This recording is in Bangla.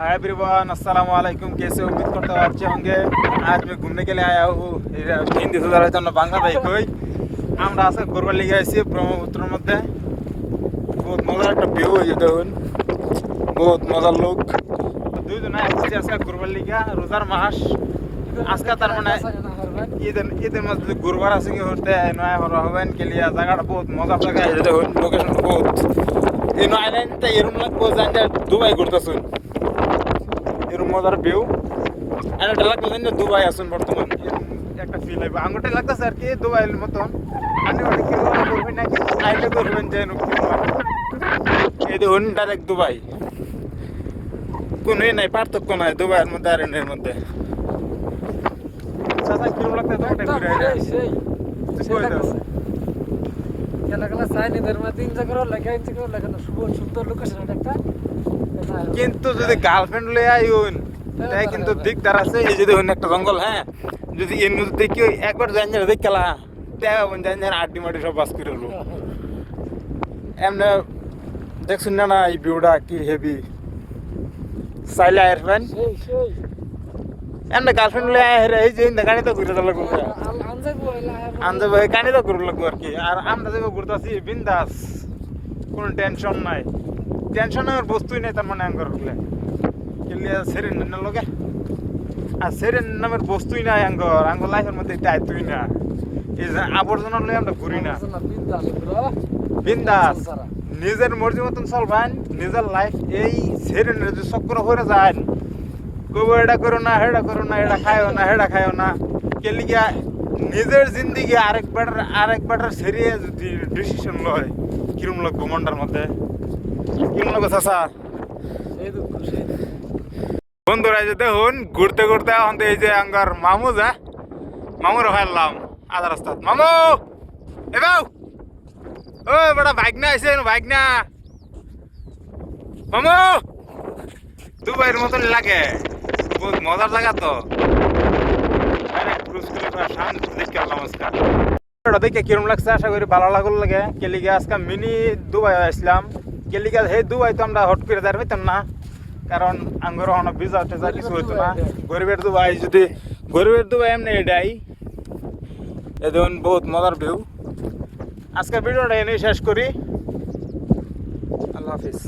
हाय एवरीवन, अस्सलाम वालेकुम। कैसे हो? उम्मीद करता हूँ अच्छे होंगे। आज मैं घूमने के लिए आया हूँ हिंदी सुधार जন্য বাংলাদেশ কই আমরা আজকে ঘুরবার লিগে আইছি ব্রহ্মপুত্রের মধ্যে। বহুত মজার একটা ভিউ হয়েছে, দেখুন বহুত মজার লোক। দুইজনে আসছি আজকে ঘুরবার লিগে, রোজার মাস আজকে, তার মানে ঈদের মধ্যে ঘুরবার আছে কি হতে নয়া বড় হবেন কে লিয়া জায়গাটা বহুত মজা জায়গা। দেখুন লোকেশন বহুত এই নয় লাইনটা এরকম লাগবো যে দুবাই ঘুরতেছুন, এরকম মজার ভিউ। এটা লাগতেছে যে দুবাই আসুন বর্তমান, একটা ফিল হইব আঙুরটা লাগতেছে আর কি দুবাইয়ের মতন। আপনি অনেক কিছু করবেন নাকি আইলে করবেন যে এই দেখুন ডাইরেক্ট দুবাই, কোনোই নাই পার্থক্য নাই দুবাইয়ের মধ্যে আর এর মধ্যে। চাচা কিরকম লাগতেছে তোমাকে ঘুরে কিন্তু যদি গার্লফ্রেন্ড লয়ে আইন তাই কিন্তু দিকদার আছে। এই যে দেখুন একটা জঙ্গল, হ্যাঁ যদি এর মধ্যে দেখি একবার জাঞ্জার দেখলা জাঞ্জার আড্ডি মাড্ডি সব বাস করে হলো। এমনি দেখছুন না এই ভিউটা কি হেভি, চাইলে আসবেন। এমনি গার্লফ্রেন্ড লয়ে আয় এই যে গাড়ি তো ঘুরে লাগবো, আনজাব গাড়ি তো ঘুরে লাগবো আর কি। আর আমরা যাবো ঘুরতেছি বিন্দাস, কোনো টেনশন নাই। টেনশন আমার বস্তুই নেই, তার মানে আঙ্গর হলে সেরেন না লোকে আর সেরেন নামের বস্তুই নাই আঙ্গর। আঙ্গর লাইফের মধ্যে দায়িত্বই না, এই যে আবর্জনা লয়ে আমরা ঘুরি না। বিন্দাস নিজের মর্জি মতন চলবেন নিজের লাইফ। এই সেরেনের যে চক্র হয়ে যায় কব এটা করো না, হেটা করো না, এটা খায়ও না, হেটা খায়ও না, কেলিগা নিজের জিন্দিগি আরেকবার সেরিয়ে যদি ডিসিশন লয় কিরম লাগবো মনটার মধ্যে, কিরম লাগবো চাচা? বন্ধুরা যে দেখুন ঘুরতে ঘুরতে এখন এই যে আঙ্গার মামু মামুর ফেললাম আধা রাস্তা। মামু এ বাউ ও বড় ভাগনা আছে, ভাগনা মামু। দুবাইয়ের মতন লাগে, বহুত মজার জায়গা তো। দেখে কিরম লাগছে আশা করি ভালো লাগল লাগে। কেলিগা আজকে মিনি দুবাই আসলাম। কেলিগা হে দুবাই তো আমরা হট করে দাঁড় পাইতাম না, কারণ আঙ্গর অনেক ভিজা টেজা কিছু হইতো না। গরিবের দুবাই যদি গরিবের দুবাই এমনি এটাই। এ দেখুন বহুত মজার ভিউ। আজকে ভিডিওটা এনেই শেষ করি। আল্লাহ হাফিজ।